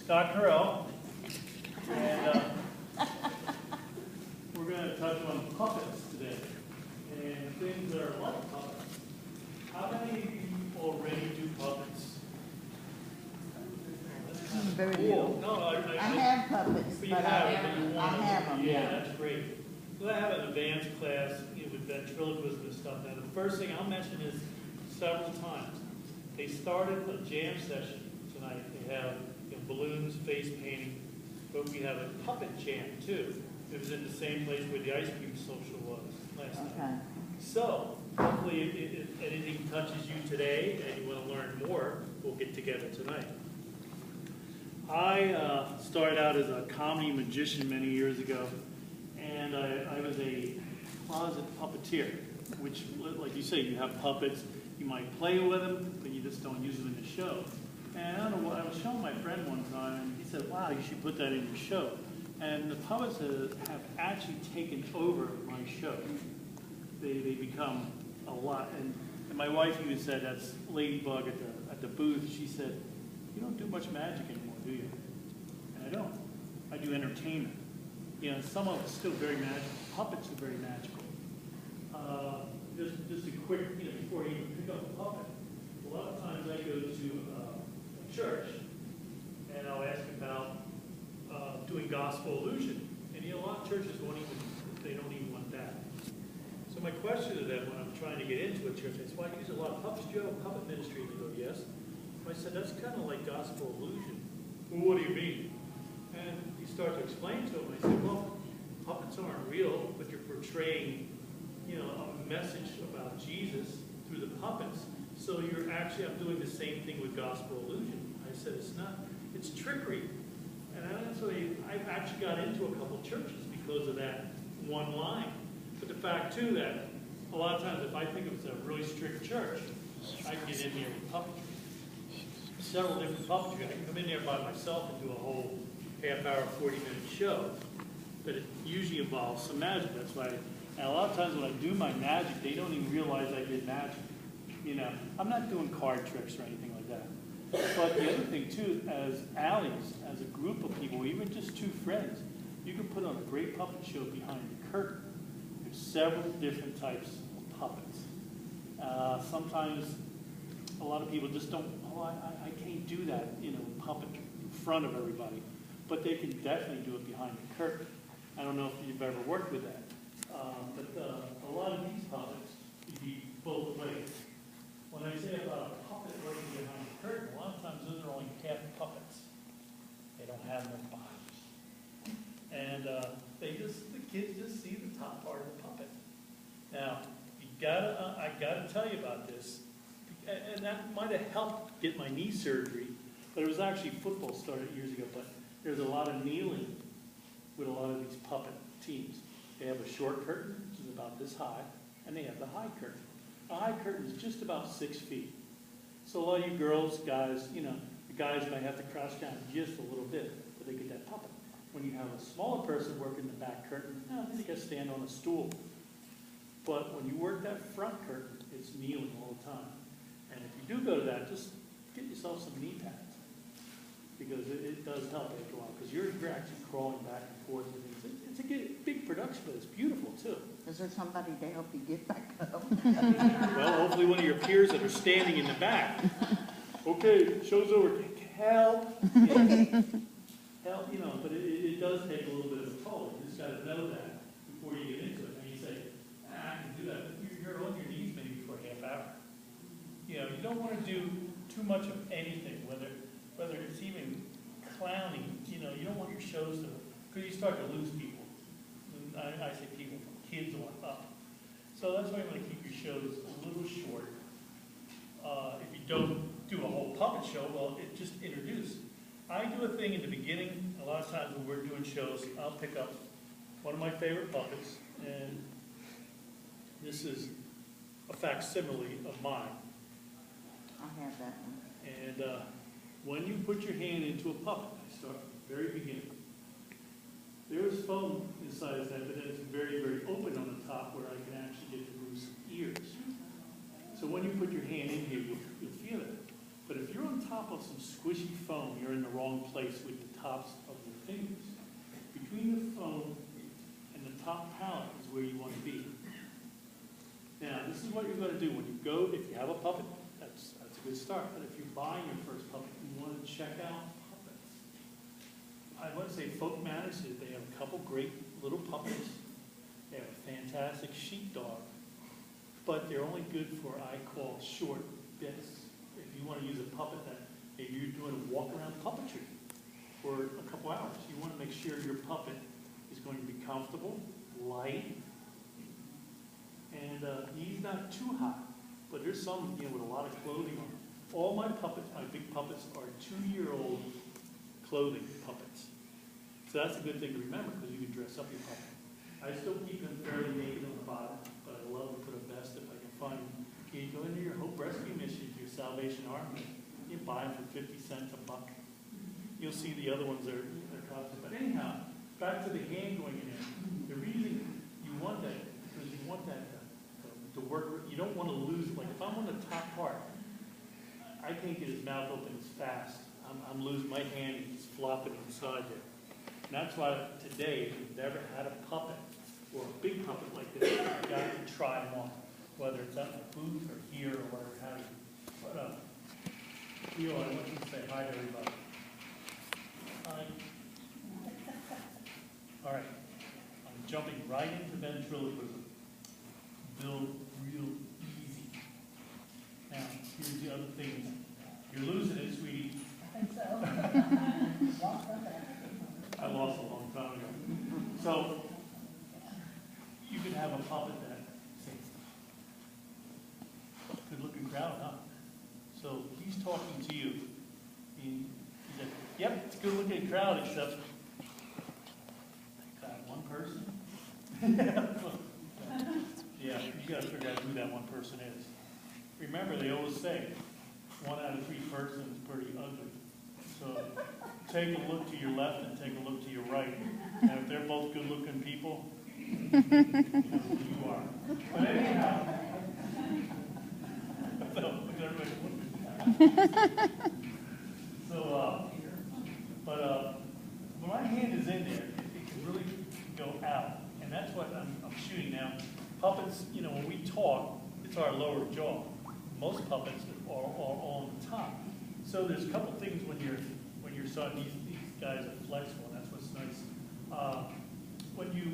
Scott Carell, and we're going to touch on puppets today, and things that are like puppets. How many of you already do puppets? Very Cool. little. No, I have puppets, but but I have them. Yeah, Yeah. that's great. So I have an advanced class, with ventriloquism and stuff. Now, the first thing I'll mention is several times. They started a jam session tonight. They have balloons, face painting, but we have a puppet jam too. It was in the same place where the ice cream social was last night. So, hopefully, if anything touches you today and you want to learn more, we'll get together tonight. I started out as a comedy magician many years ago, and I was a closet puppeteer, which, like you say, you have puppets, you might play with them, but you just don't use them in the show. And I don't know what, I was showing my friend one time, and he said, wow, you should put that in your show. And the puppets have actually taken over my show. They become a lot. And my wife even said, that's Ladybug at the booth, she said, you don't do much magic anymore, do you? And I don't. I do entertainment. Some of it's still very magical. Puppets are very magical. Just a quick, before you even pick up a puppet, a lot of times I go to a church and I'll ask about doing gospel illusion. And a lot of churches they don't even want that. So my question to them when I'm trying to get into a church, I said, well, I use a lot of puppets. Do you have a puppet ministry? And they go, yes. I said, that's kind of like gospel illusion. Well, what do you mean? And you start to explain to them. I said, well, puppets aren't real, but you're portraying, a message about Jesus through the puppets. So you're actually, I'm doing the same thing with gospel illusion. I said, it's trickery. And I've actually got into a couple churches because of that one line. But the fact, too, that a lot of times if I think it's a really strict church, I can get in there with puppetry. Several different puppetry. I can come in there by myself and do a whole half-hour, 40-minute show. But it usually involves some magic. That's why, and a lot of times when I do my magic, they don't even realize I did magic. I'm not doing card tricks or anything like that. But the other thing, too, as allies, as a group of people, even just two friends, you can put on a great puppet show behind the curtain. There's several different types of puppets. Sometimes a lot of people just don't, I can't do that, puppet in front of everybody. But they can definitely do it behind the curtain. I don't know if you've ever worked with that. But a lot of these puppets, you be both ways. When I say about a puppet working behind the curtain, a lot of times those are only half puppets. They don't have no bodies. And the kids just see the top part of the puppet. Now, I gotta tell you about this, and that might have helped get my knee surgery, but it was actually football started years ago, but there's a lot of kneeling with a lot of these puppet teams. They have a short curtain, which is about this high, and they have the high curtain. The high curtain is just about 6 feet. So a lot of you girls, guys, the guys might have to crouch down just a little bit, but they get that puppet. When you have a smaller person working the back curtain, then they got to stand on a stool. But when you work that front curtain, it's kneeling all the time. And if you do go to that, just get yourself some knee pads. Because it does help after a while, because you're actually crawling back and forth. It's a big production, but it's beautiful, too. Is there somebody to help you get back up? Well, hopefully one of your peers that are standing in the back. Okay, show's over. Help. Help, but it does take a little bit of a toll. You just got to know that before you get into it. And you say, I can do that. But you're on your knees maybe for a half hour. You don't want to do too much of anything, whether it's even clowning, you don't want your shows to, because you start to lose people. And I say people from kids on up. So that's why you want to keep your shows a little short. If you don't do a whole puppet show, well, just introduce. I do a thing in the beginning. A lot of times when we're doing shows, I'll pick up one of my favorite puppets, and this is a facsimile of mine. I have that one. And when you put your hand into a puppet, I start from the very beginning. There is foam inside of that, but then it's very, very open on the top where I can actually get to move some ears. So when you put your hand in here, you'll feel it. But if you're on top of some squishy foam, you're in the wrong place with the tops of your fingers. Between the foam and the top palate is where you want to be. Now, this is what you're going to do when you go, if you have a puppet, that's a good start. But if you're buying your first puppet, you want to check out puppets. I want to say Folk Manners, they have a couple great little puppets. They have a fantastic sheepdog, but they're only good for, I call, short bits. If you want to use a puppet that maybe you're doing a walk-around puppetry for a couple hours, you want to make sure your puppet is going to be comfortable, light, and he's not too hot. But there's some, with a lot of clothing on. All my puppets, my big puppets, are 2-year-old clothing puppets. So that's a good thing to remember because you can dress up your puppet. I still keep them fairly naked on the bottom, but I love to put a vest if I can find them. You go into your Hope Rescue Mission, your Salvation Army, you buy them for 50 cents a buck. You'll see the other ones are costing. But anyhow, back to the hand going in there. The reason you want that is because you want that to work. You don't want to lose. Like if I'm on the top part, I can't get his mouth open as fast. I'm losing my hand. He's flopping inside there. And that's why today, if you've never had a puppet or a big puppet like this, you've got to try them on, whether it's at the booth or here or whatever have you. But Leo, I want you to say hi to everybody. Hi. All right. I'm jumping right into ventriloquism. Build real easy. Now, here's the other thing. You're losing it, sweetie. I think so. I lost a long time ago. So, you can have a puppet that, good looking crowd, huh? So, he's talking to you. He said, yep, it's a good looking crowd, except that one person. Yeah, you got to figure out who that one person is. Remember, they always say, 1 out of 3 persons is pretty ugly. So take a look to your left and take a look to your right. And if they're both good-looking people, you know who you are. But anyhow, when my hand is in there, it can really go out. And that's what I'm shooting now. Puppets, when we talk, it's our lower jaw. Most puppets are on the top. So there's a couple things when you're starting, these guys are flexible, and that's what's nice. When you